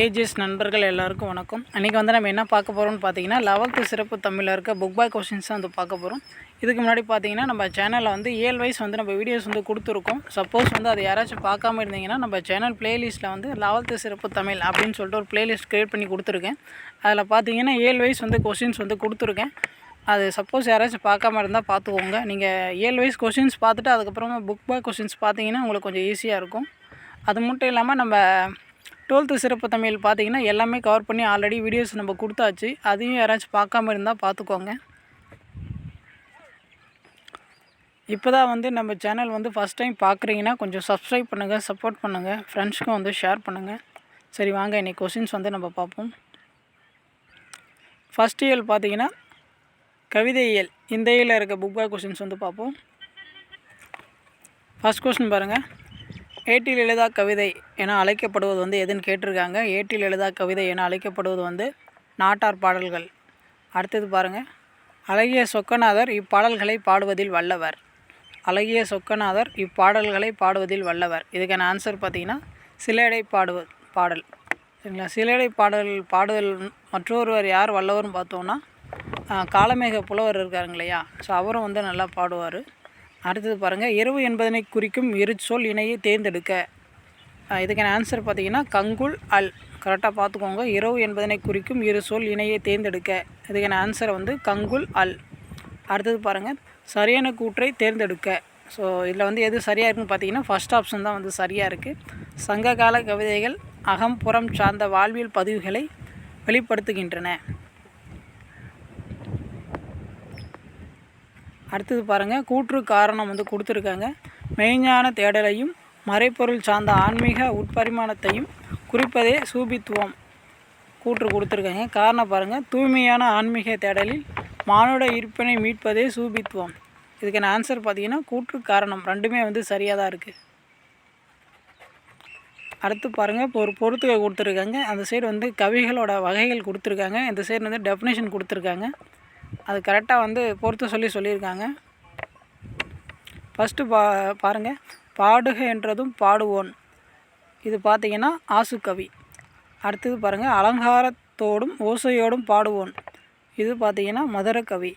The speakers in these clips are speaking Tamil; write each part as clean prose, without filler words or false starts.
ஏஜிஎஸ் நண்பர்கள் எல்லாருக்கும் வணக்கம். அன்றைக்கி வந்து நம்ம என்ன பார்க்க போகிறோம்னு பார்த்தீங்கன்னா 11th சிறப்பு தமிழில் இருக்க புக் பாய் கொஷின்ஸ் தான் வந்து பார்க்க போகிறோம். இதுக்கு முன்னாடி பார்த்தீங்கன்னா நம்ம சேனலில் வந்து இயல் வைஸ் வந்து நம்ம வீடியோஸ் வந்து கொடுத்துருக்கோம். சப்போஸ் வந்து அது யாராச்சும் பார்க்காம இருந்தீங்கன்னா நம்ம சேனல் ப்ளேலிஸ்ட்டில் வந்து 11th சிறப்பு தமிழ் அப்படின்னு சொல்லிட்டு ஒரு ப்ளேலிஸ்ட் க்ரியேட் பண்ணி கொடுத்துருக்கேன். அதில் பார்த்தீங்கன்னா இயல் வைஸ் வந்து கொஷின்ஸ் வந்து கொடுத்துருக்கேன். அது சப்போஸ் யாராச்சும் பார்க்காம இருந்தால் பார்த்துக்கோங்க. நீங்கள் இயல் வைஸ் கொஷின்ஸ் பார்த்துட்டு அதுக்கப்புறமா புக் பாய் கொஷின்ஸ் பார்த்தீங்கன்னா உங்களுக்கு கொஞ்சம் ஈஸியாக இருக்கும். அது மட்டும் இல்லாமல் நம்ம 12th சிறப்பு தமிழ் பார்த்தீங்கன்னா எல்லாமே கவர் பண்ணி ஆல்ரெடி வீடியோஸ் நம்ம கொடுத்தாச்சு. அதையும் யாராச்சும் பார்க்காம இருந்தால் பார்த்துக்கோங்க. இப்போ தான் வந்து நம்ம சேனல் வந்து ஃபஸ்ட் டைம் பார்க்குறீங்கன்னா கொஞ்சம் சப்ஸ்கிரைப் பண்ணுங்கள், சப்போர்ட் பண்ணுங்கள், ஃப்ரெண்ட்ஸ்க்கும் வந்து ஷேர் பண்ணுங்கள். சரி வாங்க இன்றைக்கி கொஷின்ஸ் வந்து நம்ம பார்ப்போம். ஃபஸ்ட் இயல் பார்த்தீங்கன்னா கவிதை இயல், இந்த இயலில் இருக்க புக் பாய் கொஷின்ஸ் வந்து பார்ப்போம். ஃபஸ்ட் கொஸ்டின் பாருங்கள். ஏட்டில் எழுதா கவிதை என அழைக்கப்படுவது வந்து எதுன்னு கேட்டிருக்காங்க. ஏட்டில் எழுதா கவிதை என அழைக்கப்படுவது வந்து நாட்டார் பாடல்கள். அடுத்தது பாருங்கள். அழகிய சொக்கநாதர் இப்பாடல்களை பாடுவதில் வல்லவர். அழகிய சொக்கநாதர் இப்பாடல்களை பாடுவதில் வல்லவர். இதுக்கான ஆன்சர் பார்த்திங்கன்னா சிலேடை பாடல் சரிங்களா. சிலேடை பாடுதல் மற்றொருவர் யார் வல்லவர்னு பார்த்தோன்னா காளமேக புலவர் இருக்காருங்க இல்லையா, ஸோ அவரும் வந்து நல்லா பாடுவார். அடுத்தது பாருங்கள். இரவு என்பதனை குறிக்கும் இரு சொல் இணையை தேர்ந்தெடுக்க. இதுக்கான ஆன்சர் பார்த்திங்கன்னா கங்குல் அல். கரெக்டாக பார்த்துக்கோங்க. இரவு என்பதனை குறிக்கும் இரு சொல் இணையை தேர்ந்தெடுக்க. இதுக்கான ஆன்சர் வந்து கங்குல் அல். அடுத்தது பாருங்கள். சரியான கூற்றை தேர்ந்தெடுக்க. ஸோ இதில் வந்து எது சரியாக இருக்குன்னு பார்த்தீங்கன்னா ஃபஸ்ட் ஆப்ஷன் தான் வந்து சரியாக இருக்குது. சங்ககால கவிதைகள் அகம் புறம் சார்ந்த வாழ்வியல் பதிவுகளை வெளிப்படுத்துகின்றன. அடுத்தது பாருங்கள். கூற்று காரணம் வந்து கொடுத்துருக்காங்க. மெய்ஞான தேடலையும் மறைப்பொருள் சார்ந்த ஆன்மீக உட்பரிமாணத்தையும் குறிப்பதே சூபித்துவம். கூற்று கொடுத்துருக்காங்க. காரணம் பாருங்கள். தூய்மையான ஆன்மீக தேடலில் மானுட இருப்பினை மீட்பதே சூபித்துவம். இதுக்கான ஆன்சர் பார்த்திங்கன்னா கூற்று காரணம். ரெண்டுமே வந்து சரியாக தான் இருக்குது. அடுத்து பாருங்கள். இப்போ ஒரு பொறுத்துகை கொடுத்துருக்காங்க. அந்த சைடு வந்து கவிகளோட வகைகள் கொடுத்துருக்காங்க. இந்த சைடு வந்து டெஃபினேஷன் கொடுத்துருக்காங்க. அது கரெக்டாக வந்து பொறுத்து சொல்லியிருக்காங்க. ஃபஸ்ட்டு பாருங்கள். பாடுக என்றதும் பாடுவோன். இது பார்த்திங்கன்னா ஆசுகவி. அடுத்தது பாருங்கள். அலங்காரத்தோடும் ஓசையோடும் பாடுவோன். இது பார்த்திங்கன்னா மதுரகவி.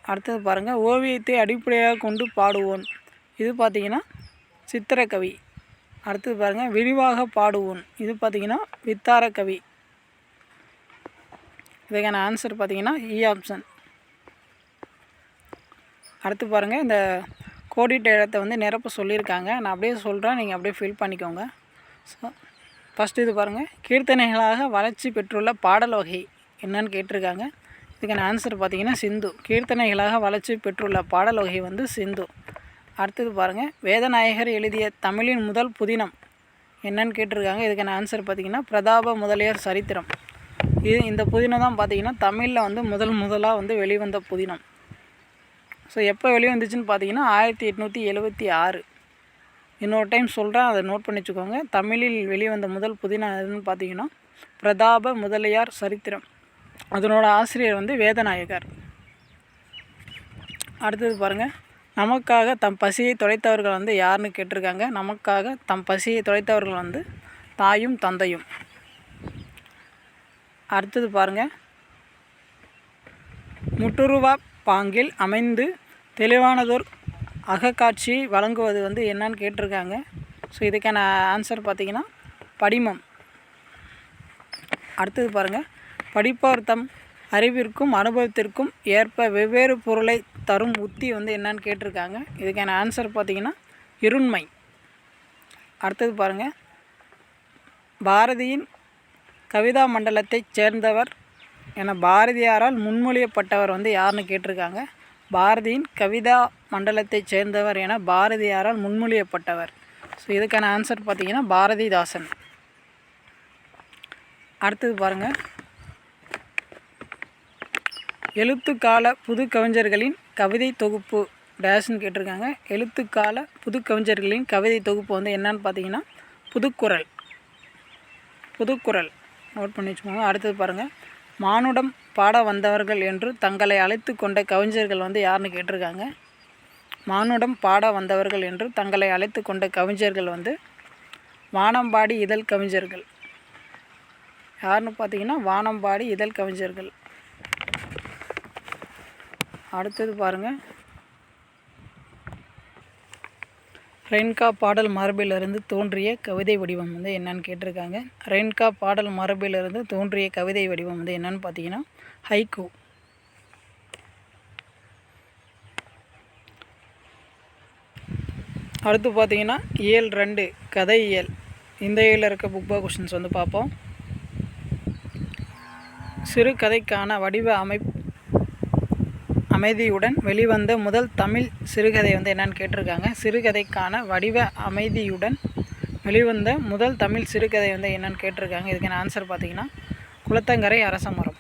அடுத்தது பாருங்கள். ஓவியத்தை அடிப்படையாக கொண்டு பாடுவோன். இது பார்த்திங்கன்னா சித்திரக்கவி. அடுத்தது பாருங்கள். விரிவாக பாடுவோன். இது பார்த்திங்கன்னா வித்தாரக்கவி. இதுக்கான ஆன்சர் பார்த்திங்கன்னா இ ஆப்ஷன். அடுத்து பாருங்கள். இந்த கோடிட்ட இடத்தை வந்து நிரப்ப சொல்லியிருக்காங்க. நான் அப்படியே சொல்கிறேன், நீங்கள் அப்படியே ஃபில் பண்ணிக்கோங்க. ஸோ ஃபஸ்ட்டு இது பாருங்கள். கீர்த்தனைகளாக வளர்ச்சி பெற்றுள்ள பாடல் வகை என்னன்னு கேட்டிருக்காங்க. இதுக்கான ஆன்சர் பார்த்திங்கன்னா சிந்து. கீர்த்தனைகளாக வளர்ச்சி பெற்றுள்ள பாடல் வகை வந்து சிந்து. அடுத்தது பாருங்கள். வேதநாயகர் எழுதிய தமிழின் முதல் புதினம் என்னன்னு கேட்டிருக்காங்க. இதுக்கான ஆன்சர் பார்த்திங்கன்னா பிரதாப முதலியார் சரித்திரம். இந்த புதினம் தான் பார்த்திங்கன்னா தமிழில் வந்து முதலாக வந்து வெளிவந்த புதினம். ஸோ எப்போ வெளிவந்துச்சுன்னு பார்த்தீங்கன்னா 1876. இன்னொரு டைம் சொல்கிறேன், அதை நோட் பண்ணி வச்சுக்கோங்க. தமிழில் வெளிவந்த முதல் புதினம் எதுன்னு பார்த்தீங்கன்னா பிரதாப முதலியார் சரித்திரம். அதனோட ஆசிரியர் வந்து வேதநாயகர். அடுத்தது பாருங்கள். நமக்காக தம் பசியை தொலைத்தவர்கள் வந்து யாருன்னு கேட்டிருக்காங்க. நமக்காக தம் பசியை தொலைத்தவர்கள் வந்து தாயும் தந்தையும். அடுத்தது பாருங்கள். முட்டுருவா பாங்கில் அமைந்து தெளிவானதோர் அகக்காட்சியை வழங்குவது வந்து என்னன்னு கேட்டிருக்காங்க. ஸோ இதுக்கான ஆன்சர் பார்த்திங்கன்னா படிமம். அடுத்தது பாருங்கள். படிப்பவர் தம் அறிவிற்கும் அனுபவத்திற்கும் ஏற்ப வெவ்வேறு பொருளை தரும் உத்தி வந்து என்னன்னு கேட்டிருக்காங்க. இதுக்கான ஆன்சர் பார்த்திங்கன்னா இருண்மை. அடுத்தது பாருங்கள். பாரதியின் கவிதா மண்டலத்தைச் சேர்ந்தவர் என பாரதியாரால் முன்மொழியப்பட்டவர் வந்து யாருன்னு கேட்டிருக்காங்க. பாரதியின் கவிதா மண்டலத்தைச் சேர்ந்தவர் என பாரதியாரால் முன்மொழியப்பட்டவர். ஸோ இதுக்கான ஆன்சர் பார்த்திங்கன்னா பாரதிதாசன். அடுத்தது பாருங்கள். எழுத்துக்கால புது கவிஞர்களின் கவிதை தொகுப்பு டேஷ்ன்னு கேட்டிருக்காங்க. எழுத்துக்கால புது கவிஞர்களின் கவிதை தொகுப்பு வந்து என்னன்னு பார்த்தீங்கன்னா புதுக்குறள். நோட் பண்ணி வச்சுக்கோங்க. அடுத்தது பாருங்கள். மானுடம் பாட வந்தவர்கள் என்று தங்களை அழைத்து கொண்ட கவிஞர்கள் வந்து யாருன்னு கேட்டிருக்காங்க. மானுடம் பாட வந்தவர்கள் என்று தங்களை அழைத்து கொண்ட கவிஞர்கள் வந்து வானம்பாடி இதழ் கவிஞர்கள். யாருன்னு பார்த்தீங்கன்னா வானம்பாடி இதழ் கவிஞர்கள். அடுத்தது பாருங்கள், ரெயின்கா பாடல் மரபிலிருந்து தோன்றிய கவிதை வடிவம் வந்து என்னன்னு கேட்டிருக்காங்க. ரெயின்கா பாடல் மரபிலிருந்து தோன்றிய கவிதை வடிவம் வந்து என்னன்னு பார்த்தீங்கன்னா ஹைக்கூ. அடுத்து பார்த்தீங்கன்னா இயல் 2 கதை இயல். இந்த இயலில் இருக்க புக் பை கொஷின்ஸ் வந்து பார்ப்போம். சிறுகதைக்கான வடிவ அமைதியுடன் வெளிவந்த முதல் தமிழ் சிறுகதை வந்து என்னன்னு கேட்டிருக்காங்க. சிறுகதைக்கான வடிவ அமைதியுடன் வெளிவந்த முதல் தமிழ் சிறுகதை வந்து என்னன்னு கேட்டிருக்காங்க. இதுக்கான ஆன்சர் பார்த்தீங்கன்னா குளத்தங்கரை அரசமரம்.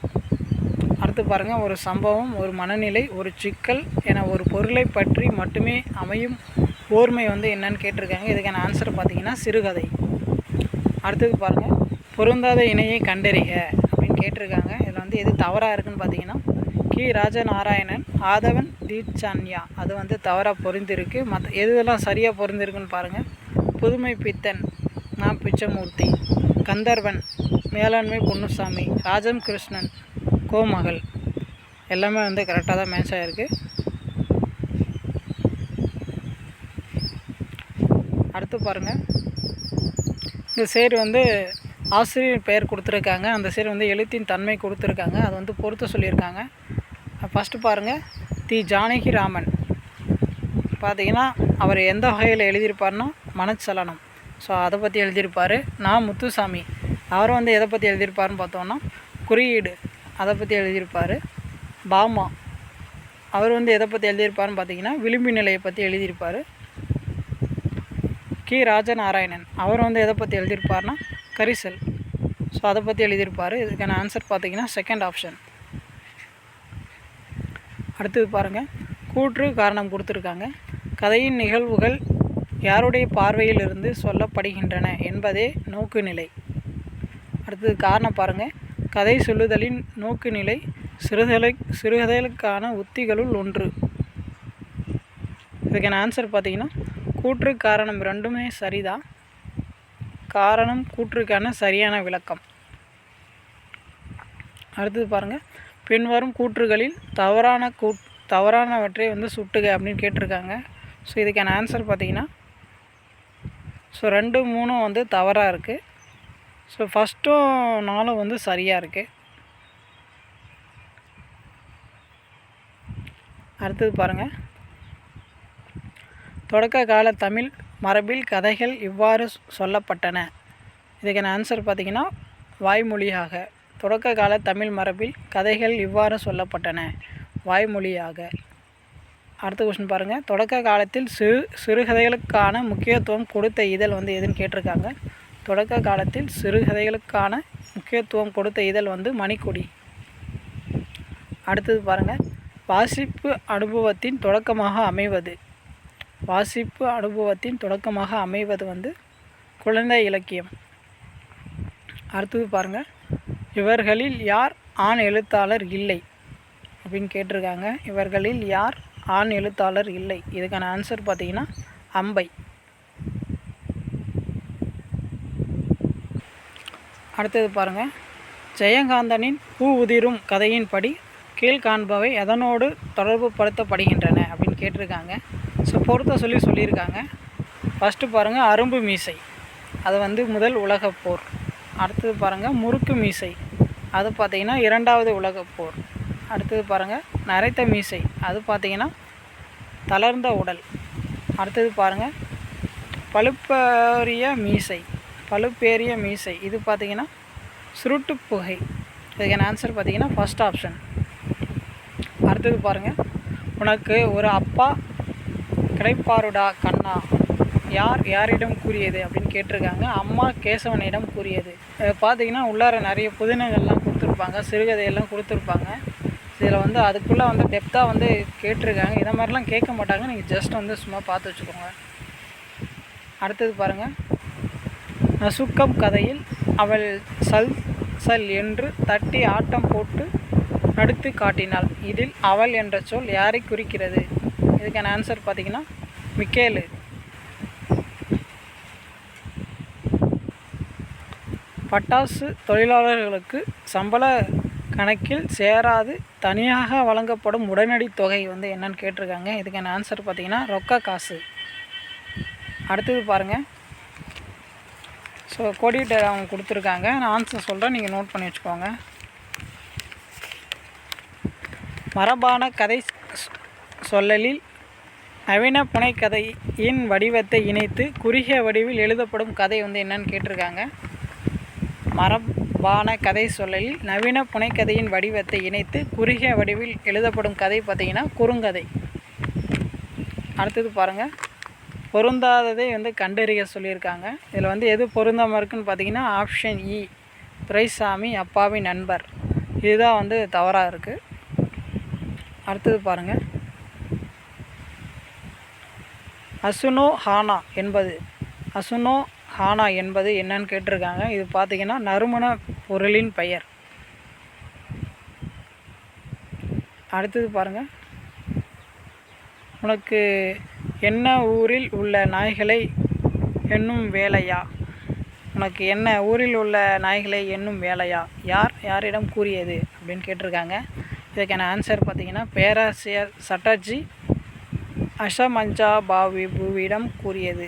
அடுத்து பாருங்கள், ஒரு சம்பவம், ஒரு மனநிலை, ஒரு சிக்கல் என ஒரு பொருளை பற்றி மட்டுமே அமையும் ஓர்மை வந்து என்னன்னு கேட்டிருக்காங்க. இதுக்கான ஆன்சர் பார்த்தீங்கன்னா சிறுகதை. அடுத்தது பாருங்கள், பொருந்தாத இணையை கண்டறிக அப்படின்னு கேட்டிருக்காங்க. இதில் வந்து எது தவறாக இருக்குதுன்னு பார்த்தீங்கன்னா கி. ராஜநாராயணன், ஆதவன் தீட்சான்யா அது வந்து தவறாக பொருந்திருக்கு. மற்ற எதுவெல்லாம் சரியாக பொருந்திருக்குன்னு பாருங்கள். புதுமை பித்தன் நா. பிச்சமூர்த்தி, கந்தர்வன் மேலாண்மை பொன்னுசாமி, ராஜம் கிருஷ்ணன் கோமகள் எல்லாமே வந்து கரெக்டாக தான் மேட்ச் ஆகிருக்கு. அடுத்து பாருங்கள், இந்த சேர் வந்து ஆசிரியர் பெயர் கொடுத்துருக்காங்க. அந்த சேர் வந்து எழுத்தின் தன்மை கொடுத்துருக்காங்க. அது வந்து பொறுத்த சொல்லியிருக்காங்க. ஃபஸ்ட்டு பாருங்கள், தி. ஜானகிராமன் பார்த்தீங்கன்னா அவர் எந்த வகையில் எழுதியிருப்பார்னா மனச்சலனம். ஸோ அதை பற்றி எழுதியிருப்பார். நா. முத்துசாமி அவர் வந்து எதை பற்றி எழுதியிருப்பாருன்னு பார்த்தோன்னா குறியீடு அதை பற்றி எழுதியிருப்பார். பாமா அவர் வந்து எதை பற்றி எழுதியிருப்பாருன்னு பார்த்தீங்கன்னா விளிம்பு நிலையை பற்றி எழுதியிருப்பார். கி. ராஜநாராயணன் அவர் வந்து எதை பற்றி எழுதியிருப்பார்னா கரிசல். ஸோ அதை பற்றி எழுதியிருப்பார். இதுக்கான ஆன்சர் பார்த்தீங்கன்னா செகண்ட் ஆப்ஷன். அடுத்தது பாருங்கள், கூற்று காரணம் கொடுத்துருக்காங்க. கதையின் நிகழ்வுகள் யாருடைய பார்வையில் இருந்து சொல்லப்படுகின்றன என்பதே நோக்குநிலை. அடுத்தது காரணம் பாருங்கள், கதை சொல்லுதலின் நோக்குநிலை சிறுகதைகளுக்கான உத்திகளுள் ஒன்று. இதுக்கான ஆன்சர் பார்த்தீங்கன்னா கூற்று காரணம் ரெண்டுமே சரிதான். காரணம் கூற்றுக்கான சரியான விளக்கம். அடுத்தது பாருங்கள், பின்வரும் கூற்றுகளில் தவறானவற்றை வந்து சுட்டுக அப்படின்னு கேட்டிருக்காங்க. ஸோ இதுக்கான ஆன்சர் பார்த்தீங்கன்னா 2, 3 வந்து தவறாக இருக்குது. ஸோ ஃபஸ்ட்டும் 4 வந்து சரியாக இருக்குது. அடுத்தது பாருங்கள், தொடக்க கால தமிழ் மரபில் கதைகள் இவ்வாறு சொல்லப்பட்டன. இதுக்கான ஆன்சர் பார்த்திங்கன்னா வாய்மொழியாக. தொடக்க கால தமிழ் மரபில் கதைகள் இவ்வாறு சொல்லப்பட்டன வாய்மொழியாக. அடுத்த கொஸ்டின் பாருங்கள், தொடக்க காலத்தில் சிறுகதைகளுக்கான முக்கியத்துவம் கொடுத்த இதழ் வந்து எதுன்னு கேட்டிருக்காங்க. தொடக்க காலத்தில் சிறுகதைகளுக்கான முக்கியத்துவம் கொடுத்த இதழ் வந்து மணிக்கொடி. அடுத்தது பாருங்கள், வாசிப்பு அனுபவத்தின் தொடக்கமாக அமைவது வந்து குழந்தை இலக்கியம். அடுத்தது பாருங்கள், இவர்களில் யார் ஆண் எழுத்தாளர் இல்லை அப்படின்னு கேட்டிருக்காங்க. இவர்களில் யார் ஆண் எழுத்தாளர் இல்லை. இதுக்கான ஆன்சர் பார்த்தீங்கன்னா அம்பை. அடுத்தது பாருங்கள், ஜெயகாந்தனின் பூ உதிரும் கதையின்படி கீழ்காண்பவை எதனோடு தொடர்பு படுத்தப்படுகின்றன அப்படின்னு கேட்டிருக்காங்க. ஸோ பொறுத்த சொல்லியிருக்காங்க. ஃபஸ்ட்டு பாருங்கள், அரும்பு மீசை அது வந்து முதல் உலகப் போர். அடுத்தது பாருங்கள், முறுக்கு மீசை அது பார்த்திங்கன்னா 2வது உலகப் போர். அடுத்தது பாருங்கள், நரைத்த மீசை அது பார்த்திங்கன்னா தளர்ந்த உடல். அடுத்தது பாருங்கள், பழுப்பேறிய மீசை இது பார்த்திங்கன்னா சுருட்டு புகை. இதுக்கான ஆன்சர் பார்த்திங்கன்னா ஃபஸ்ட் ஆப்ஷன். அடுத்தது பாருங்கள், உனக்கு ஒரு அப்பா கிடைப்பாருடா கண்ணா யாரிடம் கூறியது அப்படின்னு கேட்டிருக்காங்க. அம்மா கேசவனிடம் கூறியது. பார்த்திங்கன்னா உள்ளார நிறைய புதினங்கள்லாம் கொடுத்துருப்பாங்க, சிறுகதையெல்லாம் கொடுத்துருப்பாங்க. இதில் வந்து அதுக்குள்ளே வந்து டெப்த்தாக வந்து கேட்டிருக்காங்க. இதை மாதிரிலாம் கேட்க மாட்டாங்க, நீங்கள் ஜஸ்ட் வந்து சும்மா பார்த்து வச்சுக்கோங்க. அடுத்தது பாருங்கள், நசுக்கம் கதையில் அவள் சல் என்று தட்டி ஆட்டம் போட்டு நடுத்து காட்டினாள். இதில் அவள் என்ற சொல் யாரை குறிக்கிறது? இதுக்கான ஆன்சர் பார்த்திங்கன்னா மிக்கேலு. பட்டாசு தொழிலாளர்களுக்கு சம்பள கணக்கில் சேராது தனியாக வழங்கப்படும் உடனடி தொகை வந்து என்னன்னு கேட்டிருக்காங்க. இதுக்கான ஆன்சர் பார்த்திங்கன்னா ரொக்க காசு. அடுத்தது பாருங்கள். ஸோ கோடிட்ட அவங்க கொடுத்துருக்காங்க. நான் ஆன்சர் சொல்கிறேன், நீங்கள் நோட் பண்ணி வச்சுக்கோங்க. மரபான கதை சொல்லலில் நவீன புனைக்கதையின் வடிவத்தை இணைத்து குறுகிய வடிவில் எழுதப்படும் கதை வந்து என்னன்னு கேட்டிருக்காங்க. மரபான கதை சொல்லலில் நவீன புனைக்கதையின் வடிவத்தை இணைத்து குறுகிய வடிவில் எழுதப்படும் கதை பார்த்திங்கன்னா குறுங்கதை. அடுத்தது பாருங்கள். பொருந்தாததை வந்து கண்டறிய சொல்லியிருக்காங்க. இதில் வந்து எது பொருந்தாமல் இருக்குதுன்னு பார்த்திங்கன்னா ஆப்ஷன் இ, துரைசாமி அப்பாவின் நண்பர். இதுதான் வந்து தவறாக இருக்குது. அடுத்தது பாருங்கள். அசுனோ ஹானா என்பது என்னன்னு கேட்டிருக்காங்க. இது பார்த்திங்கன்னா நறுமண பொருளின் பெயர். அடுத்தது பாருங்கள். உனக்கு என்ன ஊரில் உள்ள நாய்களை எண்ணும் வேலையா? உனக்கு என்ன ஊரில் உள்ள நாய்களை எண்ணும் வேலையா? யாரிடம் கூறியது அப்படின்னு கேட்டிருக்காங்க. இதுக்கான ஆன்சர் பார்த்திங்கன்னா பேராசிரியர் சட்டர்ஜி அஷமஞ்சா பாபுவிடம் கூறியது.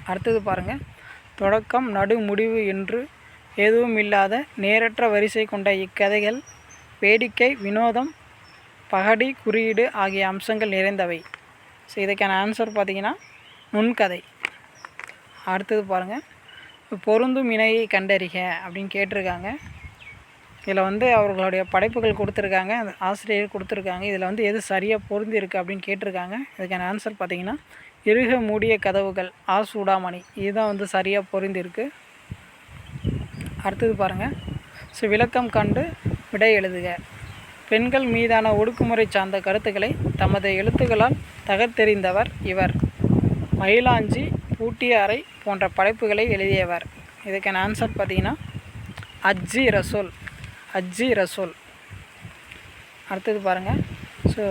அடுத்தது பாருங்கள். தொடக்கம் நடு முடிவு என்று எதுவும் இல்லாத நேரற்ற வரிசை கொண்ட இக்கதைகள் வேடிக்கை, வினோதம், பகடி, குறியீடு ஆகிய அம்சங்கள் நிறைந்தவை. ஸோ இதுக்கான ஆன்சர் பார்த்திங்கன்னா நுண்கதை. அடுத்தது பாருங்கள். பொருந்தும் இணையை கண்டறிக அப்படின்னு கேட்டிருக்காங்க. இதில் வந்து அவர்களுடைய படைப்புகள் கொடுத்துருக்காங்க, அந்த ஆசிரியர் கொடுத்துருக்காங்க. இதில் வந்து எது சரியாக பொருந்தி இருக்குது அப்படின்னு கேட்டிருக்காங்க. இதுக்கான ஆன்சர் பார்த்திங்கன்னா இறுக மூடிய கதவுகள், சூடாமணி. இதுதான் வந்து சரியாக பொருந்திருக்கு. அடுத்தது பாருங்கள். ஸோ விளக்கம் கண்டு விடை எழுதுக. பெண்கள் மீதான ஒடுக்குமுறை சார்ந்த கருத்துக்களை தமது எழுத்துக்களால் தகர்த்தெறிந்தவர் இவர். மயிலாஞ்சி, பூட்டிய அறை போன்ற படைப்புகளை எழுதியவர். இதுக்கான ஆன்சர் பார்த்திங்கன்னா அஜ்ஜி ரசோல். அடுத்தது பாருங்கள். ஸோ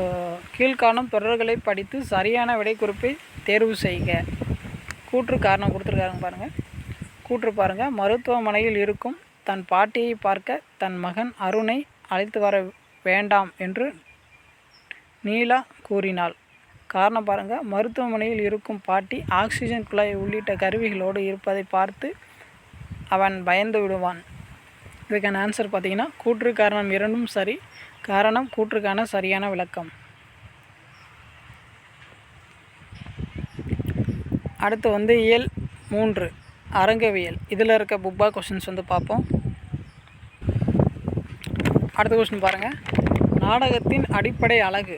கீழ்காணும் தொடர்களை படித்து சரியான விடை குறிப்பை தேர்வு செய்க. கூற்று காரணம் கொடுத்துருக்காங்க பாருங்கள். கூற்று பாருங்கள். மருத்துவமனையில் இருக்கும் தன் பாட்டியை பார்க்க தன் மகன் அருணை அழைத்து வர வேண்டாம் என்று நீலா கூறினாள். காரணம் பாருங்கள். மருத்துவமனையில் இருக்கும் பாட்டி ஆக்சிஜன் குழாய் உள்ளிட்ட கருவிகளோடு இருப்பதை பார்த்து அவன் பயந்து விடுவான். இதுக்கான ஆன்சர் பார்த்திங்கன்னா கூற்று காரணம் இரண்டும் சரி. காரணம் கூற்றுக்கான சரியான விளக்கம். அடுத்து வந்து இயல் 3 அரங்கவியல். இதில் இருக்க புப்பா கொஷின்ஸ் வந்து பார்ப்போம். அடுத்த கொஷின் பாருங்கள். நாடகத்தின் அடிப்படை அழகு.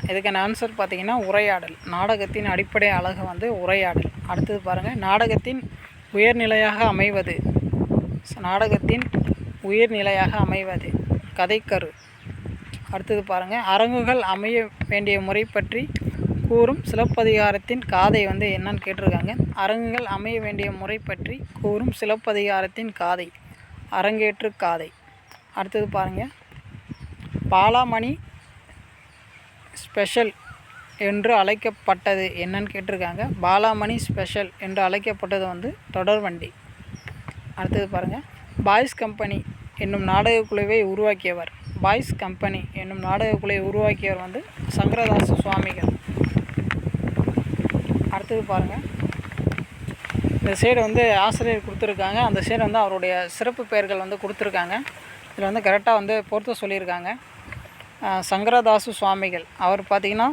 இதுக்கான ஆன்சர் பார்த்திங்கன்னா உரையாடல். நாடகத்தின் அடிப்படை அழகு வந்து உரையாடல். அடுத்தது பாருங்கள். நாடகத்தின் உயர்நிலையாக அமைவது. நாடகத்தின் உயிர்நிலையாக அமைவது கதைக்கரு. அடுத்தது பாருங்கள். அரங்குகள் அமைய வேண்டிய முறை பற்றி கூறும் சிலப்பதிகாரத்தின் காதை வந்து என்னன்னு கேட்டிருக்காங்க. அரங்குகள் அமைய வேண்டிய முறை பற்றி கூறும் சிலப்பதிகாரத்தின் காதை அரங்கேற்று காதை. அடுத்தது பாருங்கள். பாலாமணி ஸ்பெஷல் என்று அழைக்கப்பட்டது என்னன்னு கேட்டிருக்காங்க. பாலாமணி ஸ்பெஷல் என்று அழைக்கப்பட்டது வந்து தொடர்வண்டி. அடுத்தது பாருங்கள். பாய்ஸ் கம்பெனி என்னும் நாடகக்குழுவை உருவாக்கியவர். பாய்ஸ் கம்பெனி என்னும் நாடகக்குழுவை உருவாக்கியவர் வந்து சங்கரதாச சுவாமிகள். அடுத்தது பாருங்கள். இந்த சைடு வந்து ஆசிரியர் கொடுத்துருக்காங்க. அந்த சைடு வந்து அவருடைய சிறப்பு பெயர்கள் வந்து கொடுத்துருக்காங்க. இதில் வந்து கரெக்டாக வந்து பொறுத்த சொல்லியிருக்காங்க. சங்கரதாசு சுவாமிகள் அவர் பார்த்திங்கன்னா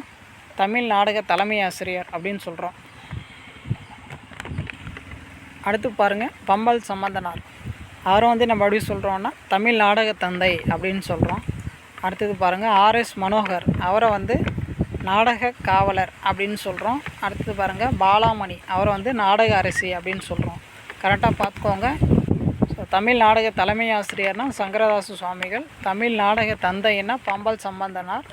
தமிழ் நாடக தலைமை ஆசிரியர் அப்படின்னு சொல்கிறோம். அடுத்து பாருங்கள். பம்பல் சம்பந்தனார் அவரை வந்து நம்ம எப்படி சொல்கிறோன்னா தமிழ் நாடக தந்தை அப்படின்னு சொல்கிறோம். அடுத்தது பாருங்கள். ஆர்எஸ் மனோகர் அவரை வந்து நாடக காவலர் அப்படின்னு சொல்கிறோம். அடுத்தது பாருங்கள். பாலாமணி அவரை வந்து நாடக அரசி அப்படின்னு சொல்கிறோம். கரெக்டாக பார்த்துக்கோங்க. ஸோ தமிழ் நாடக தலைமை ஆசிரியர்னால் சங்கரதாசு சுவாமிகள், தமிழ் நாடக தந்தைன்னா பம்பல் சம்பந்தனார்,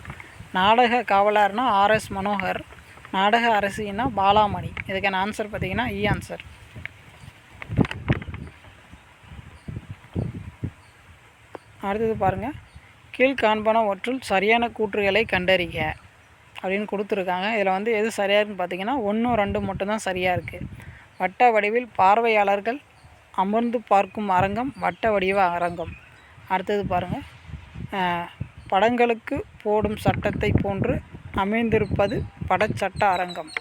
நாடக காவலர்னா ஆர்எஸ் மனோகர், நாடக அரசின்னா பாலாமணி. இதுக்கான ஆன்சர் பார்த்திங்கன்னா இ ஆன்சர். அடுத்தது பாருங்கள். கீழ்காண்பனவற்றுள் சரியான கூற்றுகளை கண்டறிக அப்படின்னு கொடுத்துருக்காங்க. இதில் வந்து எது சரியாக இருக்குன்னு பார்த்தீங்கன்னா 1, 2 மட்டும்தான் சரியாக இருக்குது. வட்ட வடிவில் பார்வையாளர்கள் அமர்ந்து பார்க்கும் அரங்கம் வட்ட வடிவ அரங்கம். அடுத்தது பாருங்கள், படங்களுக்கு போடும் சட்டத்தை போன்று அமைந்திருப்பது படச்சட்ட அரங்கம்.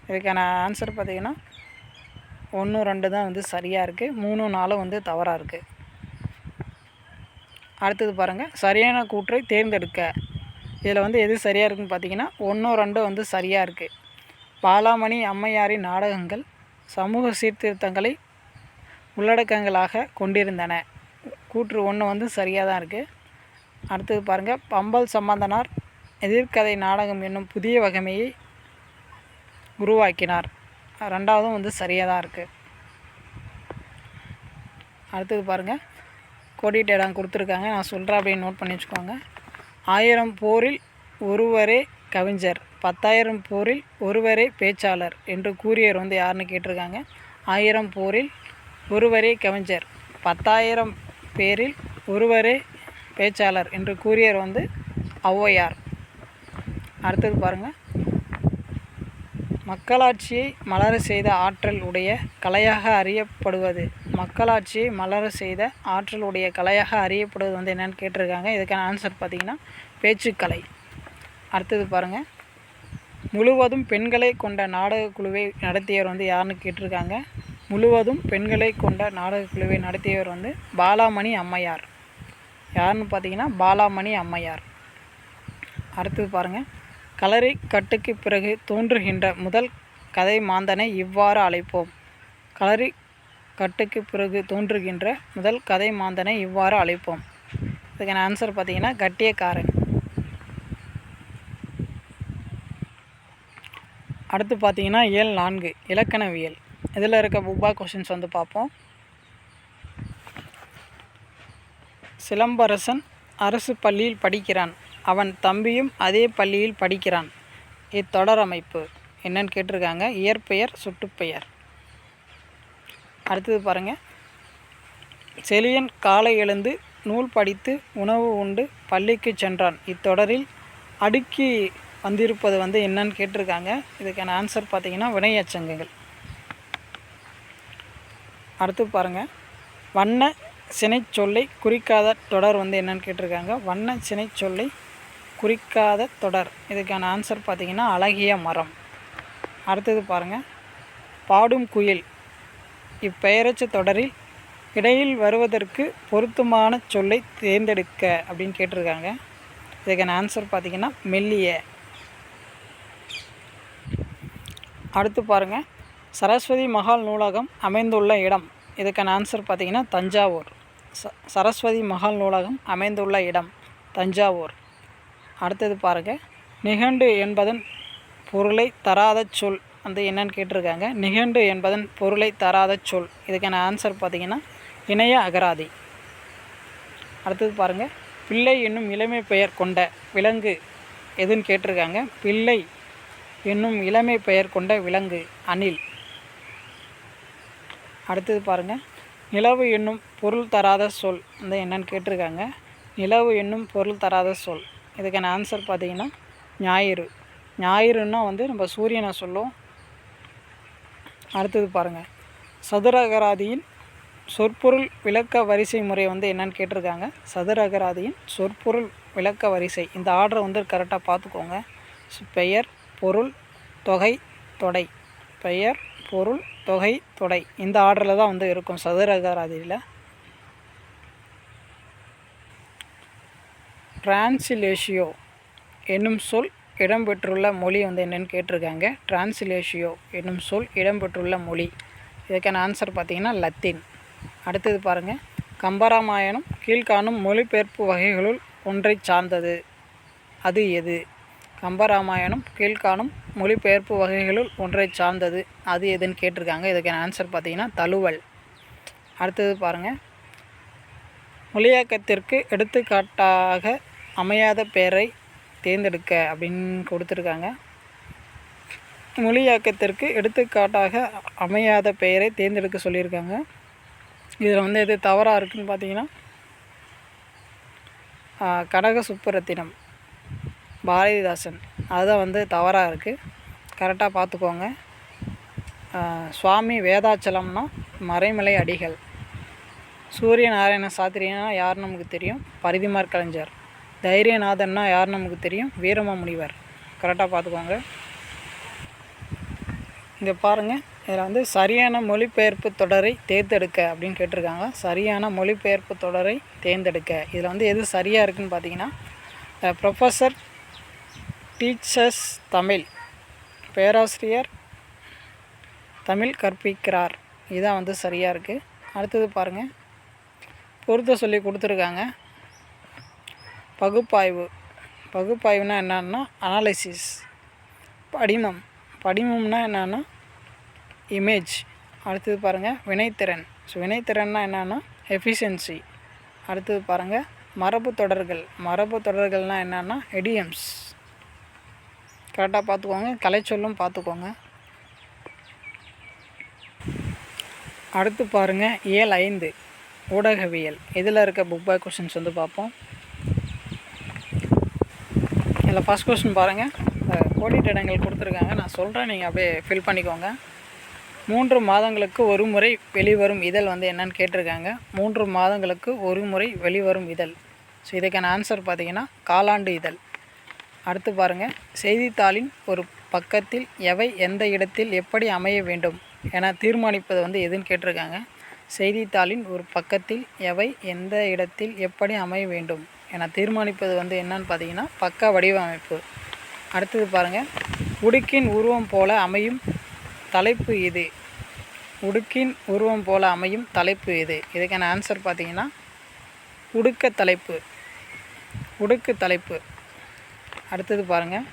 இதுக்கான ஆன்சர் பார்த்திங்கன்னா 1, 2 தான் வந்து சரியாக இருக்குது, 3, 4 வந்து தவறாக இருக்குது. அடுத்தது பாருங்கள், சரியான கூற்றை தேர்ந்தெடுக்க. இதில் வந்து எது சரியாக இருக்குதுன்னு பார்த்தீங்கன்னா 1, 2 வந்து சரியாக இருக்குது. பாலாமணி அம்மையாரின் நாடகங்கள் சமூக சீர்திருத்தங்களை உள்ளடக்கங்களாக கொண்டிருந்தன. கூற்று 1 வந்து சரியாக தான் இருக்குது. அடுத்தது பாருங்கள், பம்பல் சம்பந்தனார் எதிர்கதை நாடகம் என்னும் புதிய வகைமையை உருவாக்கினார். 2வதும் வந்து சரியாக தான் இருக்குது. அடுத்தது பாருங்கள், கோடிட்ட இடம் கொடுத்துருக்காங்க, நான் சொல்கிறேன் அப்படின்னு நோட் பண்ணி வச்சுக்கோங்க. 1000 போரில் ஒருவரே கவிஞர், 10,000 போரில் ஒருவரே பேச்சாளர் என்று கூறியவர் வந்து யாருன்னு கேட்டிருக்காங்க. 1000 போரில் ஒருவரே கவிஞர், 10,000 பேரில் ஒருவரே பேச்சாளர் என்று கூறியவர் வந்து ஔவையார். அடுத்தது பாருங்கள், மக்களாட்சியை மலர செய்த ஆற்றல் உடைய கலையாக அறியப்படுவது. மக்களாட்சியை மலர செய்த ஆற்றல் உடைய கலையாக அறியப்படுவது வந்து என்னென்னு கேட்டிருக்காங்க. இதுக்கான ஆன்சர் பார்த்திங்கன்னா பேச்சுக்கலை. அடுத்தது பாருங்கள், முழுவதும் பெண்களை கொண்ட நாடக குழுவை நடத்தியவர் வந்து யாருன்னு கேட்டிருக்காங்க. முழுவதும் பெண்களை கொண்ட நாடக குழுவை நடத்தியவர் வந்து பாலாமணி அம்மையார். யாருன்னு பார்த்தீங்கன்னா பாலாமணி அம்மையார். அடுத்தது பாருங்கள், களரி கட்டுக்கு பிறகு தோன்றுகின்ற முதல் கதை மாந்தனை இவ்வாறு அழைப்போம். களரி கட்டுக்கு பிறகு தோன்றுகின்ற முதல் கதை மாந்தனை இவ்வாறு அழைப்போம். இதுக்கான ஆன்சர் பார்த்தீங்கன்னா கட்டியக்காரன். அடுத்து பார்த்தீங்கன்னா இயல் 4 இலக்கணவியல். இதில் இருக்க புக் பேக் கொஷின்ஸ் வந்து பார்ப்போம். சிலம்பரசன் அரசு பள்ளியில் படிக்கிறான், அவன் தம்பியும் அதே பள்ளியில் படிக்கிறான். இத்தொடர் அமைப்பு என்னன்னு கேட்டிருக்காங்க. இயற்பெயர், சுட்டுப்பெயர். அடுத்தது பாருங்கள், செழியன் காலை எழுந்து நூல் படித்து உணவு உண்டு பள்ளிக்கு சென்றான். இத்தொடரில் அடுக்கி வந்திருப்பது வந்து என்னன்னு கேட்டிருக்காங்க. இதுக்கான ஆன்சர் பார்த்திங்கன்னா வினையச்சங்கங்கள். அடுத்து பாருங்கள், வண்ண சினை சொல்லை குறிக்காத தொடர் வந்து என்னன்னு கேட்டிருக்காங்க. வண்ண சினை சொல்லை குறிக்காத தொடர். இதுக்கான ஆன்சர் பார்த்திங்கன்னா அழகிய மரம். அடுத்தது பாருங்கள், பாடும் குயில் இப்பெயரச்ச தொடரில் இடையில் வருவதற்கு பொருத்தமான சொல்லை தேர்ந்தெடுக்க அப்படின்னு கேட்டிருக்காங்க. இதுக்கான ஆன்சர் பார்த்திங்கன்னா மெல்லிய. அடுத்து பாருங்கள், சரஸ்வதி மஹால் நூலகம் அமைந்துள்ள இடம். இதுக்கான ஆன்சர் பார்த்திங்கன்னா தஞ்சாவூர். சரஸ்வதி மஹால் நூலகம் அமைந்துள்ள இடம் தஞ்சாவூர். அடுத்தது பாருங்கள், நிகண்டு என்பதன் பொருளை தராத சொல் வந்து என்னன்னு கேட்டிருக்காங்க. நிகண்டு என்பதன் பொருளை தராத சொல். இதுக்கான ஆன்சர் பார்த்திங்கன்னா இணைய அகராதி. அடுத்தது பாருங்கள், பிள்ளை என்னும் இளமை பெயர் கொண்ட விலங்கு எதுன்னு கேட்டிருக்காங்க. பிள்ளை என்னும் இளமை பெயர் கொண்ட விலங்கு அணில். அடுத்தது பாருங்கள், நிலவு என்னும் பொருள் தராத சொல் வந்து என்னன்னு கேட்டிருக்காங்க. நிலவு என்னும் பொருள் தராத சொல். இதுக்கான ஆன்சர் பார்த்திங்கன்னா ஞாயிறு. ஞாயிறுன்னா வந்து நம்ம சூரியனை சொல்லும். அடுத்தது பாருங்கள், சதுர அகராதியின் சொற்பொருள் விளக்க வரிசை முறை வந்து என்னன்னு கேட்டிருக்காங்க. சதுர அகராதியின் சொற்பொருள் விளக்க வரிசை. இந்த ஆர்டரை வந்து கரெக்டாக பார்த்துக்கோங்க. பெயர், பொருள், தொகை, தொடை. பெயர், பொருள், தொகை, தொடை. இந்த ஆர்டரில் தான் வந்து இருக்கும் சதுர அகராதியில். டிரான்ஸ்லேஷியோ என்னும் சொல் இடம்பெற்றுள்ள மொழி வந்து என்னென்னு கேட்டிருக்காங்க. டிரான்ஸ்லேஷியோ என்னும் சொல் இடம்பெற்றுள்ள மொழி. இதுக்கான ஆன்சர் பார்த்திங்கன்னா லத்தீன். அடுத்தது பாருங்கள், கம்பராமாயணம் கீழ்காணும் மொழிபெயர்ப்பு வகைகளுள் ஒன்றை சார்ந்தது. அது எது? கம்பராமாயணம் கீழ்காணும் மொழிபெயர்ப்பு வகைகளுள் ஒன்றை சார்ந்தது. அது எதுன்னு கேட்டிருக்காங்க. இதுக்கான ஆன்சர் பார்த்திங்கன்னா தழுவல். அடுத்தது பாருங்கள், மொழியாக்கத்திற்கு எடுத்துக்காட்டாக அமையாத பெயரை தேர்ந்தெடுக்க அப்படின்னு கொடுத்துருக்காங்க. மொழியாக்கத்திற்கு எடுத்துக்காட்டாக அமையாத பெயரை தேர்ந்தெடுக்க சொல்லியிருக்காங்க. இதில் வந்து எது தவறாக இருக்குதுன்னு பார்த்தீங்கன்னா கனக சுப்புரத்தினம், பாரதிதாசன், அதுதான் வந்து தவறாக இருக்குது. கரெக்டாக பார்த்துக்கோங்க. சுவாமி வேதாச்சலம்னா மறைமலை அடிகள். சூரிய நாராயண சாத்திரினா யார் நமக்கு தெரியும்? பரிதிமார் கலைஞர். தைரியநாதன்னா யார் நமக்கு தெரியும்? வீரமாமுனிவர். கரெக்டாக பார்த்துக்கோங்க. இங்கே பாருங்கள், இதில் வந்து சரியான மொழிபெயர்ப்பு தொடரை தேர்ந்தெடுக்க அப்படின்னு கேட்டிருக்காங்க. சரியான மொழிபெயர்ப்பு தொடரை தேர்ந்தெடுக்க. இதில் வந்து எது சரியாக இருக்குதுன்னு பார்த்தீங்கன்னா, ப்ரொஃபஸர் டீச்சர்ஸ் தமிழ், பேராசிரியர் தமிழ் கற்பிக்கிறார். இதுதான் வந்து சரியாக இருக்குது. அடுத்தது பாருங்கள், பொறுத்த சொல்லி கொடுத்துருக்காங்க. பகுப்பாய்வு. பகுப்பாய்வுனா என்னன்னா அனாலிசிஸ். படிமம்னா என்னென்னா இமேஜ். அடுத்தது பாருங்கள் வினைத்திறன். ஸோ வினைத்திறன்னா என்னென்னா எஃபிஷியன்சி. அடுத்தது பாருங்கள் மரபு தொடர்கள். மரபு தொடர்கள்னால் என்னென்னா எடியம்ஸ். கரெக்டாக பார்த்துக்கோங்க. கலைச்சொல்லும் பார்த்துக்கோங்க. அடுத்து பாருங்கள் இயல் 5 ஊடகவியல். இதில் இருக்க புக் பேக் கொஷின்ஸ் வந்து பார்ப்போம். இதில் ஃபஸ்ட் கொஸ்டின் பாருங்கள், கோடிட்ட இடங்கள் கொடுத்துருக்காங்க. நான் சொல்கிறேன், நீங்கள் அப்படியே ஃபில் பண்ணிக்கோங்க. 3 மாதங்களுக்கு ஒரு முறை வெளிவரும் இதழ் வந்து என்னன்னு கேட்டிருக்காங்க. 3 மாதங்களுக்கு ஒரு முறை வெளிவரும் இதழ். ஸோ இதுக்கான ஆன்சர் பார்த்திங்கன்னா காலாண்டு இதழ். அடுத்து பாருங்கள், செய்தித்தாளின் ஒரு பக்கத்தில் எவை எந்த இடத்தில் எப்படி அமைய வேண்டும் என தீர்மானிப்பது வந்து எதுன்னு கேட்டிருக்காங்க. செய்தித்தாளின் ஒரு பக்கத்தில் எவை எந்த இடத்தில் எப்படி அமைய வேண்டும் என தீர்மானிப்பது வந்து என்னன்னு பார்த்தீங்கன்னா பக்க வடிவமைப்பு. அடுத்தது பாருங்கள், உடுக்கின் உருவம் போல அமையும் தலைப்பு இது. உடுக்கின் உருவம் போல அமையும் தலைப்பு இது. இதுக்கான ஆன்சர் பார்த்திங்கன்னா உடுக்க தலைப்பு. உடுக்கு தலைப்பு. அடுத்தது பாருங்கள்,